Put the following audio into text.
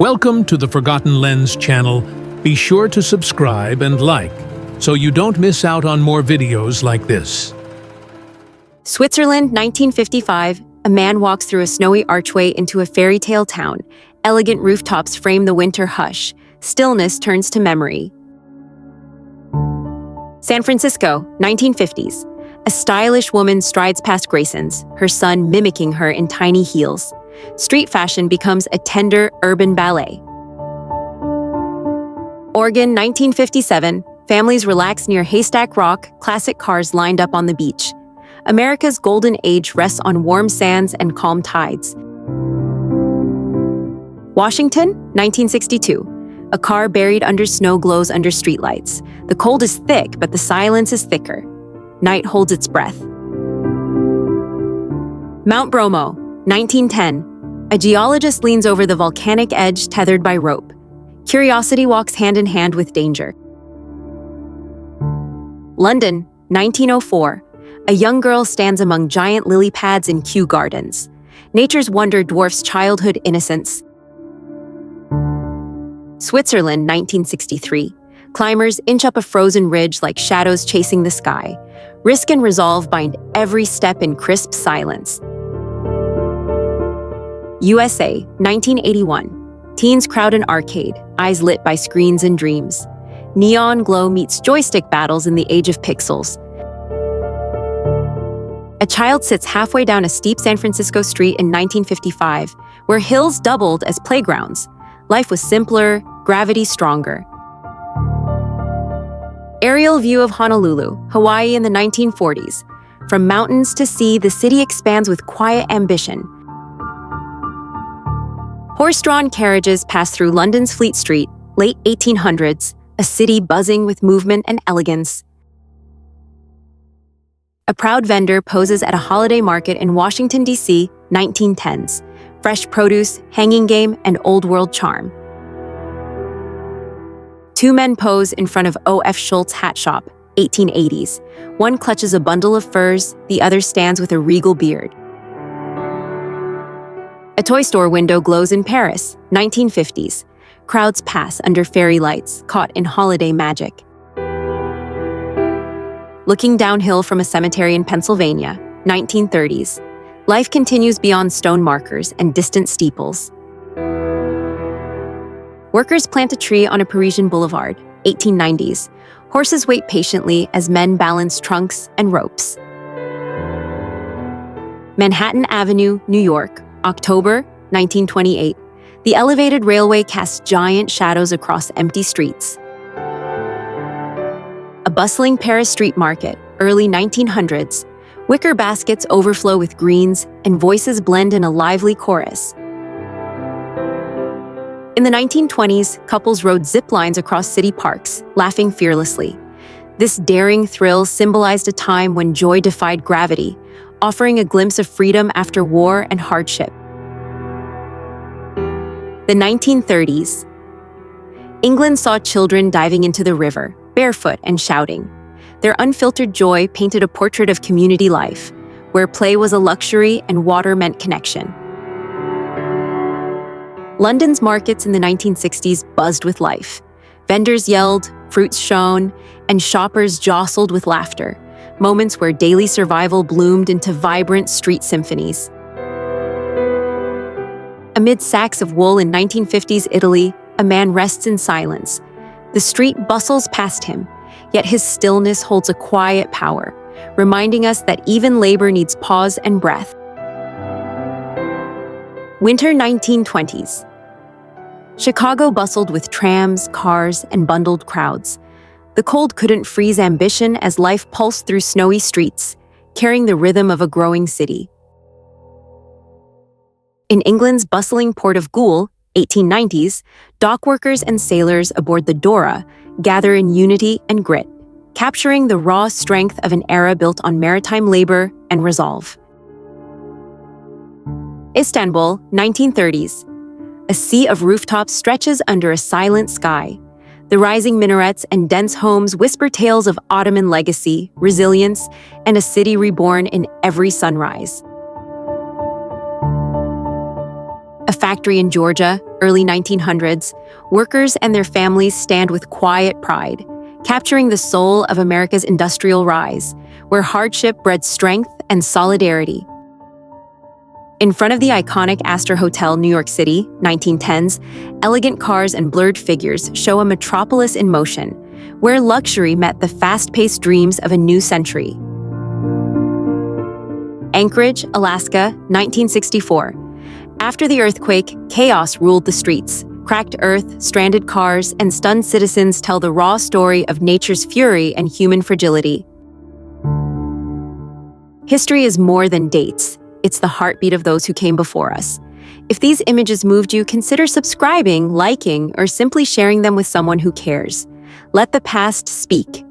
Welcome to the Forgotten Lens channel. Be sure to subscribe and like, so you don't miss out on more videos like this. Switzerland, 1955. A man walks through a snowy archway into a fairy tale town. Elegant rooftops frame the winter hush. Stillness turns to memory. San Francisco, 1950s. A stylish woman strides past Grayson's, her son mimicking her in tiny heels. Street fashion becomes a tender urban ballet. Oregon, 1957. Families relax near Haystack Rock, classic cars lined up on the beach. America's golden age rests on warm sands and calm tides. Washington, 1962. A car buried under snow glows under streetlights. The cold is thick, but the silence is thicker. Night holds its breath. Mount Bromo, 1910. A geologist leans over the volcanic edge tethered by rope. Curiosity walks hand in hand with danger. London, 1904. A young girl stands among giant lily pads in Kew Gardens. Nature's wonder dwarfs childhood innocence. Switzerland, 1963. Climbers inch up a frozen ridge like shadows chasing the sky. Risk and resolve bind every step in crisp silence. USA, 1981. Teens crowd an arcade, eyes lit by screens and dreams. Neon glow meets joystick battles in the age of pixels. A child sits halfway down a steep San Francisco street in 1955, where hills doubled as playgrounds. Life was simpler, gravity stronger. Aerial view of Honolulu, Hawaii in the 1940s. From mountains to sea, the city expands with quiet ambition. Horse-drawn carriages pass through London's Fleet Street, late 1800s, a city buzzing with movement and elegance. A proud vendor poses at a holiday market in Washington, D.C., 1910s. Fresh produce, hanging game, and old-world charm. Two men pose in front of O.F. Schultz Hat Shop, 1880s. One clutches a bundle of furs, the other stands with a regal beard. A toy store window glows in Paris, 1950s. Crowds pass under fairy lights, caught in holiday magic. Looking downhill from a cemetery in Pennsylvania, 1930s. Life continues beyond stone markers and distant steeples. Workers plant a tree on a Parisian boulevard, 1890s. Horses wait patiently as men balance trunks and ropes. Manhattan Avenue, New York, October, 1928. The elevated railway casts giant shadows across empty streets. A bustling Paris street market, early 1900s. Wicker baskets overflow with greens, and voices blend in a lively chorus. In the 1920s, couples rode zip lines across city parks, laughing fearlessly. This daring thrill symbolized a time when joy defied gravity, offering a glimpse of freedom after war and hardship. The 1930s. England saw children diving into the river, barefoot and shouting. Their unfiltered joy painted a portrait of community life, where play was a luxury and water meant connection. London's markets in the 1960s buzzed with life. Vendors yelled, fruits shone, and shoppers jostled with laughter, moments where daily survival bloomed into vibrant street symphonies. Amid sacks of wool in 1950s Italy, a man rests in silence. The street bustles past him, yet his stillness holds a quiet power, reminding us that even labor needs pause and breath. Winter 1920s. Chicago bustled with trams, cars, and bundled crowds. The cold couldn't freeze ambition as life pulsed through snowy streets, carrying the rhythm of a growing city. In England's bustling port of Goole, 1890s, dock workers and sailors aboard the Dora gather in unity and grit, capturing the raw strength of an era built on maritime labor and resolve. Istanbul, 1930s. A sea of rooftops stretches under a silent sky. The rising minarets and dense homes whisper tales of Ottoman legacy, resilience, and a city reborn in every sunrise. A factory in Georgia, early 1900s, workers and their families stand with quiet pride, capturing the soul of America's industrial rise, where hardship bred strength and solidarity. In front of the iconic Astor Hotel, New York City, 1910s, elegant cars and blurred figures show a metropolis in motion, where luxury met the fast-paced dreams of a new century. Anchorage, Alaska, 1964. After the earthquake, chaos ruled the streets. Cracked earth, stranded cars, and stunned citizens tell the raw story of nature's fury and human fragility. History is more than dates. It's the heartbeat of those who came before us. If these images moved you, consider subscribing, liking, or simply sharing them with someone who cares. Let the past speak.